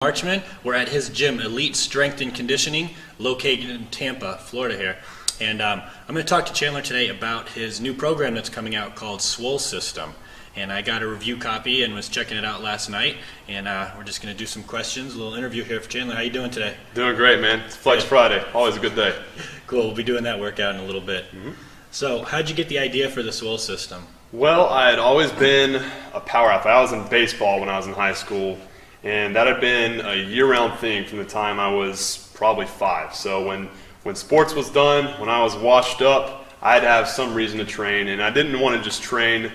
Marchman. We're at his gym, Elite Strength and Conditioning, located in Tampa, Florida here. And I'm going to talk to Chandler today about his new program that's coming out called Swole System. And I got a review copy and was checking it out last night. And we're just going to do some questions, a little interview here for Chandler. How you doing today? Doing great, man. It's Flex Friday. Always a good day. Cool. We'll be doing that workout in a little bit. So how'd you get the idea for the Swole System? Well, I had always been a power athlete. I was in baseball when I was in high school. And that had been a year-round thing from the time I was probably 5. So when sports was done, when I was washed up, I had to have some reason to train. And I didn't want to just train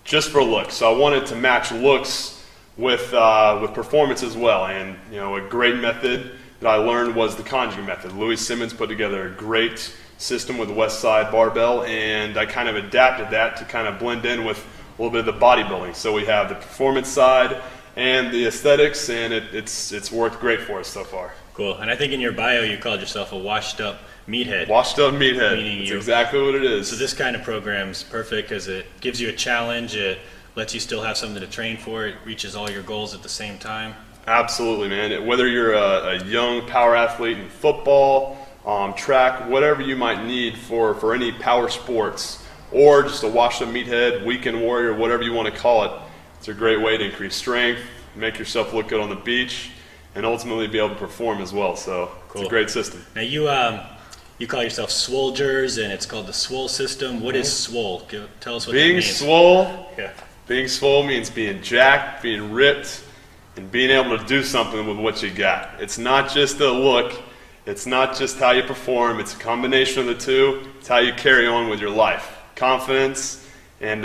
just for looks. So I wanted to match looks with performance as well. And a great method that I learned was the conjugate method. Louis Simmons put together a great system with the Westside barbell, and I kind of adapted that to kind of blend in with a little bit of the bodybuilding. So we have the performance side and the aesthetics, and it's worked great for us so far. Cool. And I think in your bio you called yourself a washed-up meathead. Washed-up meathead. That's exactly what it is. So this kind of program's perfect because it gives you a challenge. It lets you still have something to train for. It reaches all your goals at the same time. Absolutely, man. Whether you're a young power athlete in football, track, whatever you might need for any power sports, or just a washed-up meathead, weekend warrior, whatever you want to call it, it's a great way to increase strength, make yourself look good on the beach, and ultimately be able to perform as well. So It's a great system. Now you call yourself Swolgers, and it's called the Swole System. What is swole? Tell us what that means. Being swole means being jacked, being ripped, and being able to do something with what you got. It's not just a look. It's not just how you perform. It's a combination of the two. It's how you carry on with your life. Confidence and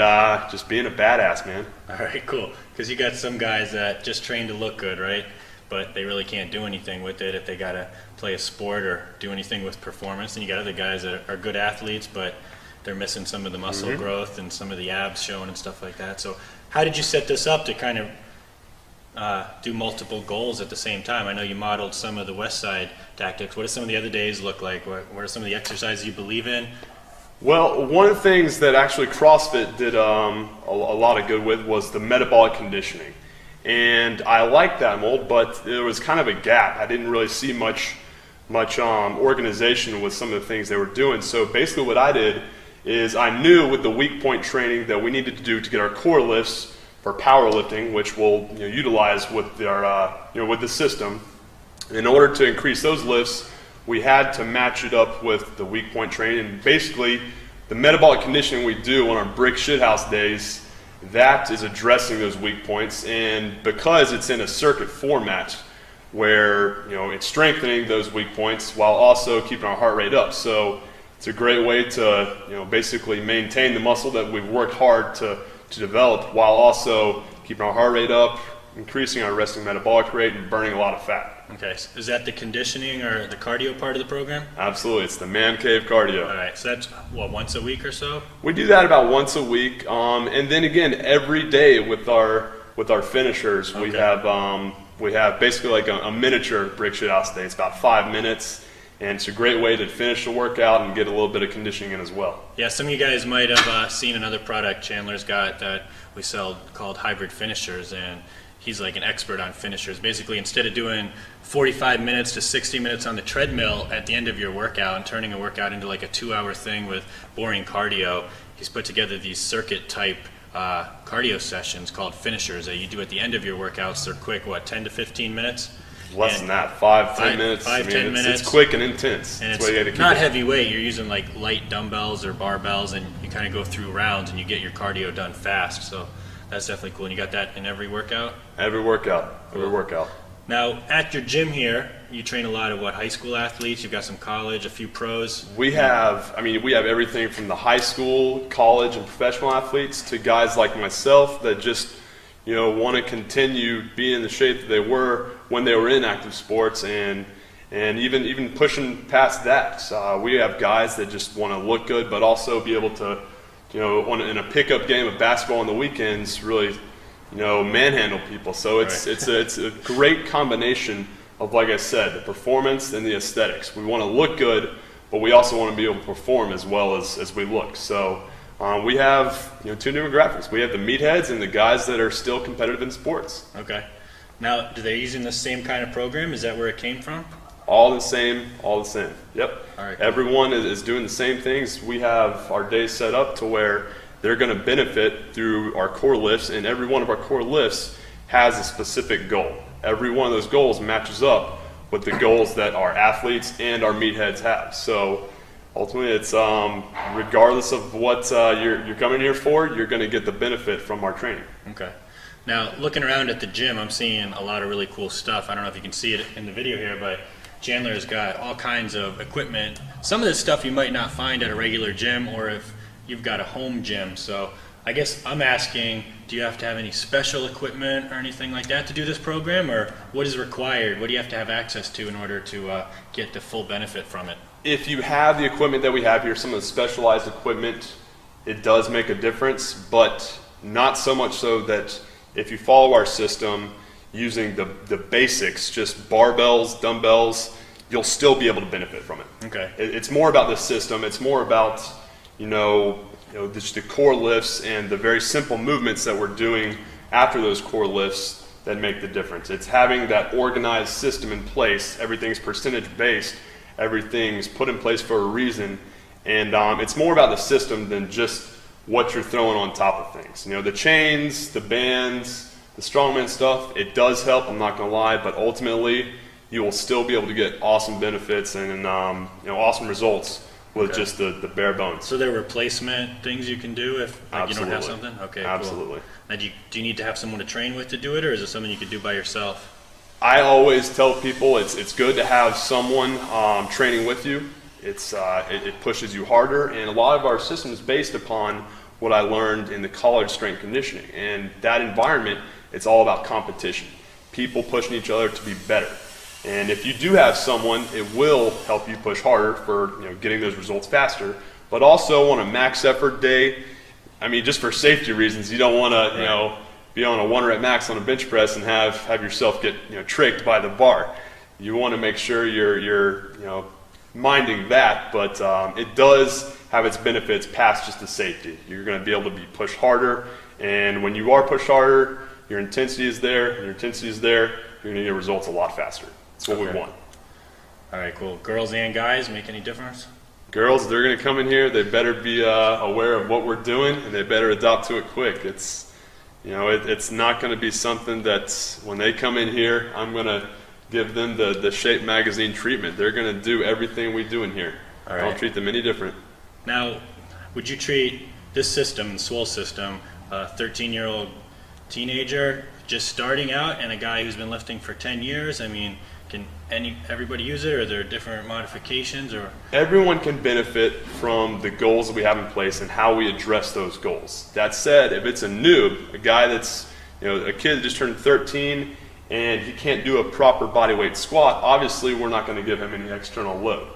just being a badass, man. All right, cool. Because you got some guys that just train to look good, right? But they really can't do anything with it if they got to play a sport or do anything with performance. And you got other guys that are good athletes, but they're missing some of the muscle growth and some of the abs showing and stuff like that. So how did you set this up to kind of do multiple goals at the same time? I know you modeled some of the West Side tactics. What do some of the other days look like? What are some of the exercises you believe in? Well, one of the things that actually CrossFit did a lot of good with was the metabolic conditioning. And I liked that mold, but there was kind of a gap. I didn't really see much organization with some of the things they were doing. So basically what I did is I knew with the weak point training that we needed to do to get our core lifts for powerlifting, which we'll utilize with our with the system. In order to increase those lifts, we had to match it up with the weak point training. And basically, the metabolic conditioning we do on our brick shithouse days, that is addressing those weak points. And because it's in a circuit format where it's strengthening those weak points while also keeping our heart rate up. So it's a great way to basically maintain the muscle that we've worked hard to develop while also keeping our heart rate up, increasing our resting metabolic rate, and burning a lot of fat. Okay, so is that the conditioning or the cardio part of the program? Absolutely, it's the man cave cardio. All right, so that's what, once a week or so? We do that about once a week, and then again every day with our finishers. Okay. We have basically like a miniature brick shithouse day. It's about 5 minutes, and it's a great way to finish the workout and get a little bit of conditioning in as well. Yeah, some of you guys might have seen another product Chandler's got that we sell called Hybrid Finishers, and he's like an expert on finishers. Basically, instead of doing 45 minutes to 60 minutes on the treadmill at the end of your workout and turning a workout into like a 2-hour thing with boring cardio, he's put together these circuit-type cardio sessions called finishers that you do at the end of your workouts. They're quick, 10 to 15 minutes? Less than that, 5-10 minutes. 5-10 minutes. It's quick and intense. And it's not heavy weight. You're using like light dumbbells or barbells, and you kind of go through rounds and you get your cardio done fast. So that's definitely cool. And you got that in every workout? Every workout. Every workout. Now, at your gym here, you train a lot of high school athletes. You've got some college, a few pros. We have everything from the high school, college, and professional athletes to guys like myself that just want to continue being in the shape that they were when they were in active sports, and even pushing past that. We have guys that just want to look good, but also be able to, in a pickup game of basketball on the weekends, really, manhandle people. So it's a great combination of, like I said, the performance and the aesthetics. We want to look good, but we also want to be able to perform as well as we look. So we have two demographics. We have the meatheads and the guys that are still competitive in sports. Okay. Now, do they using the same kind of program? Is that where it came from? All the same, all the same. Yep. All right, cool. Everyone is doing the same things. We have our days set up to where they're going to benefit through our core lifts, and every one of our core lifts has a specific goal. Every one of those goals matches up with the goals that our athletes and our meatheads have. So ultimately, it's regardless of what you're coming here for, you're going to get the benefit from our training. Okay. Now, looking around at the gym, I'm seeing a lot of really cool stuff. I don't know if you can see it in the video here, but Chandler's got all kinds of equipment. Some of this stuff you might not find at a regular gym, or if you've got a home gym. So I guess I'm asking, do you have to have any special equipment or anything like that to do this program, or what is required? What do you have to have access to in order to get the full benefit from it? If you have the equipment that we have here, some of the specialized equipment, it does make a difference, but not so much so that if you follow our system using the basics, just barbells, dumbbells, you'll still be able to benefit from it. Okay. It's more about the system. It's more about, just the core lifts and the very simple movements that we're doing after those core lifts that make the difference. It's having that organized system in place. Everything's percentage based. Everything's put in place for a reason. And it's more about the system than just what you're throwing on top of things. The chains, the bands, the strongman stuff, it does help, I'm not going to lie, but ultimately you will still be able to get awesome benefits and awesome results with just the bare bones. So there are replacement things you can do if you don't have something? Okay, absolutely. Cool. Now, do you need to have someone to train with to do it, or is it something you could do by yourself? I always tell people it's good to have someone training with you. It pushes you harder, and a lot of our system is based upon what I learned in the college strength conditioning. And that environment, it's all about competition. People pushing each other to be better. And if you do have someone, it will help you push harder for getting those results faster. But also on a max effort day, just for safety reasons, you don't want to be on a 1 rep max on a bench press and have yourself get tricked by the bar. You want to make sure you're minding that, but it does have its benefits past just the safety. You're going to be able to be pushed harder, and when you are pushed harder, your intensity is there, and your intensity is there, you're going to get results a lot faster. That's what we want. All right, cool. Girls and guys, make any difference? Girls, they're going to come in here, they better be aware of what we're doing, and they better adopt to it quick. It's not going to be something that when they come in here, I'm going to give them the Shape Magazine treatment. They're going to do everything we do in here. All right. Don't treat them any different. Now, would you treat this system, the Swole system, a 13-year-old teenager just starting out and a guy who's been lifting for 10 years? Can everybody use it, or are there different modifications? Or everyone can benefit from the goals that we have in place and how we address those goals. That said, if it's a noob, a guy that's a kid that just turned 13 and he can't do a proper body weight squat, obviously we're not going to give him any external load.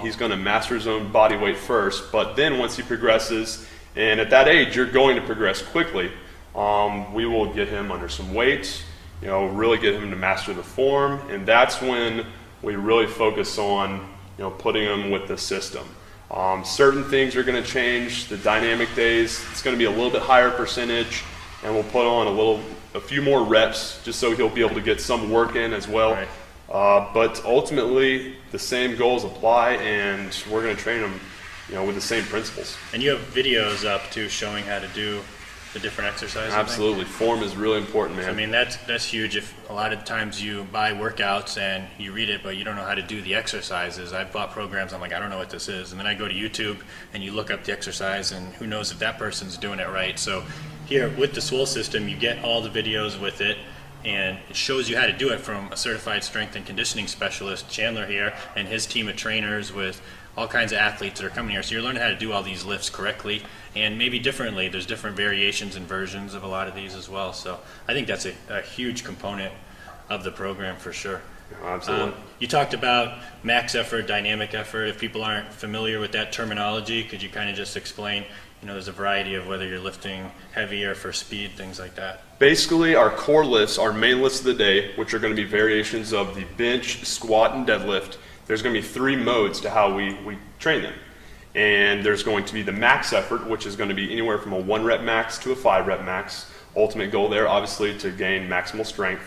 He's going to master his own body weight first, but then once he progresses, and at that age you're going to progress quickly, we will get him under some weight, really get him to master the form, and that's when we really focus on putting him with the system. Certain things are going to change. The dynamic days, it's going to be a little bit higher percentage, and we'll put on a few more reps just so he'll be able to get some work in as well. Right. But ultimately, the same goals apply, and we're going to train them, with the same principles. And you have videos up too showing how to do the different exercises. Absolutely, form is really important, man. That's huge. If a lot of times you buy workouts and you read it, but you don't know how to do the exercises. I've bought programs. I'm like, I don't know what this is, and then I go to YouTube and you look up the exercise, and who knows if that person's doing it right. So here with the Swole system, you get all the videos with it, and it shows you how to do it from a certified strength and conditioning specialist, Chandler here, and his team of trainers with all kinds of athletes that are coming here. So you're learning how to do all these lifts correctly and maybe differently. There's different variations and versions of a lot of these as well. So I think that's a huge component of the program for sure. Absolutely. You talked about max effort, dynamic effort. If people aren't familiar with that terminology, could you kind of just explain, there's a variety of whether you're lifting heavy or for speed, things like that. Basically, our core lifts, our main lifts of the day, which are going to be variations of the bench, squat, and deadlift. There's going to be 3 modes to how we train them. And there's going to be the max effort, which is going to be anywhere from a 1 rep max to a 5 rep max. Ultimate goal there, obviously, to gain maximal strength.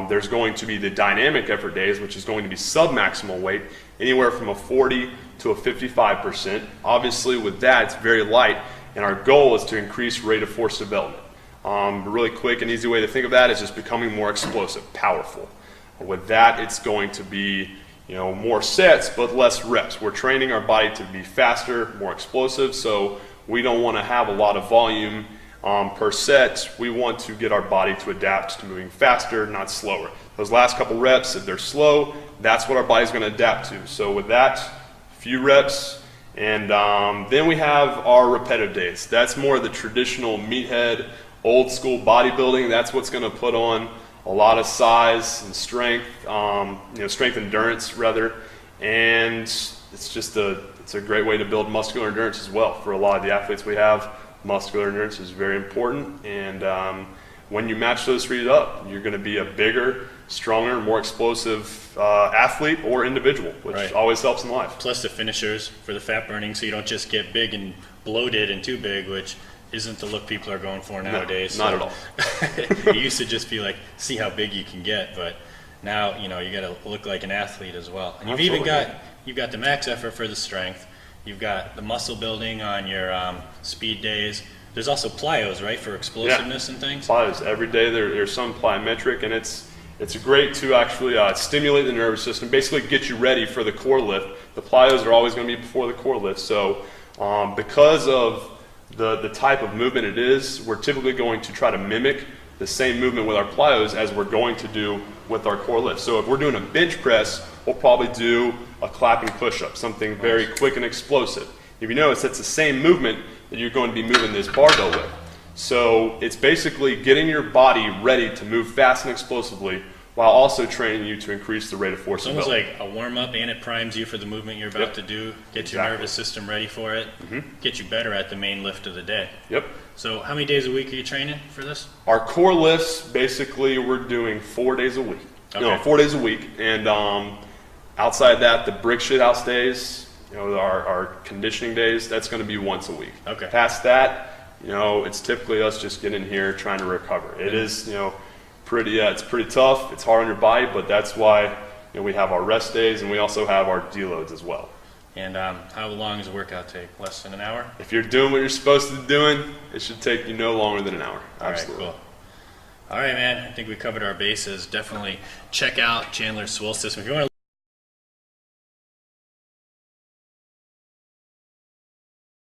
There's going to be the dynamic effort days, which is going to be sub-maximal weight, anywhere from a 40 to a 55%. Obviously, with that, it's very light, and our goal is to increase rate of force development. A really quick and easy way to think of that is just becoming more explosive, powerful. With that, it's going to be more sets but less reps. We're training our body to be faster, more explosive, so we don't want to have a lot of volume per set. We want to get our body to adapt to moving faster, not slower. Those last couple reps, if they're slow, that's what our body's going to adapt to. So with that, few reps, and then we have our repetitive days. That's more of the traditional meathead, old school bodybuilding. That's what's going to put on a lot of size and strength, strength endurance rather, and it's a great way to build muscular endurance as well. For a lot of the athletes we have, muscular endurance is very important, and when you match those three up, you're going to be a bigger, stronger, more explosive athlete or individual, which always helps in life. Plus the finishers for the fat burning, so you don't just get big and bloated and too big, which isn't the look people are going for nowadays. No, not at all. It used to just be like, see how big you can get, but now you got to look like an athlete as well. And you've got the max effort for the strength. You've got the muscle building on your speed days. There's also plyos, right, for explosiveness and things. Plyos every day. There's some plyometric, and it's great to actually stimulate the nervous system, basically get you ready for the core lift. The plyos are always going to be before the core lift, so because of the type of movement it is, we're typically going to try to mimic the same movement with our plyos as we're going to do with our core lift. So if we're doing a bench press, we'll probably do a clapping push-up, something very quick and explosive. If you notice, that's the same movement that you're going to be moving this barbell with. So it's basically getting your body ready to move fast and explosively while also training you to increase the rate of force. It's almost like a warm-up, and it primes you for the movement you're about to do, get your nervous system ready for it, get you better at the main lift of the day. Yep. So how many days a week are you training for this? Our core lifts, basically, we're doing 4 days a week. Okay. No, 4 days a week. And outside that, the brick shit house days, our conditioning days, that's going to be once a week. Okay. Past that, it's typically us just getting here trying to recover. It is, it's pretty tough. It's hard on your body, but that's why we have our rest days, and we also have our deloads as well. And how long does a workout take? Less than an hour? If you're doing what you're supposed to be doing, it should take you no longer than an hour. Absolutely. All right, cool. All right, man. I think we covered our bases. Definitely check out Chandler's Swell System. If you want to